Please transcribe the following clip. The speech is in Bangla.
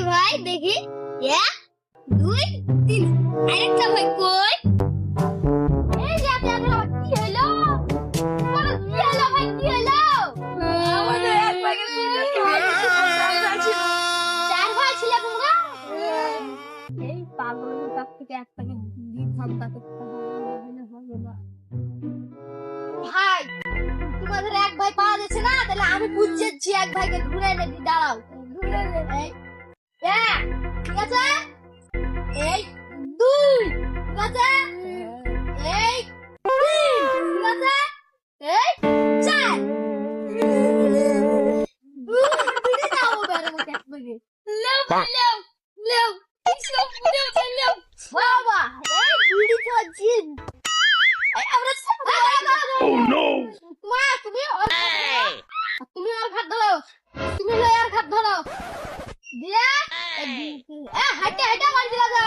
ভাই দেখি, 1 2 3। আরেকটা ভাই কই? এই যে আপনার কি হলো? কি হলো ভাই, কি হলো? আমাদের এক ভাগে তিনজন ছিল। 4 ভাই ছিল তোমরা? এই পাগলের কাছ থেকে এক প্যাকে দুধ খামতা করতে হবে না। ভাই তোমাদের এক ভাই পাওয়া যাচ্ছে না, তাহলে আমি বুঝছি এক ভাইকে ঘুরে এনে দি। দাঁড়াও, ঘুরে এনে এই এক, ঠিক আছে, এই 2, ঠিক আছে, এই 3, ঠিক আছে, এই 4। দুটি দাও বেরে মুখে একবারে। লেও লেও লেও, কিছু পুরো লেও বাবা, এই বুড়ি তো জিন। এই আমরা Oh no! মা তুমি তুমি আর খাট ধরো, তুমি আর খাট ধরো দিয়া হাইটে হাইটে মার দিলা যাও।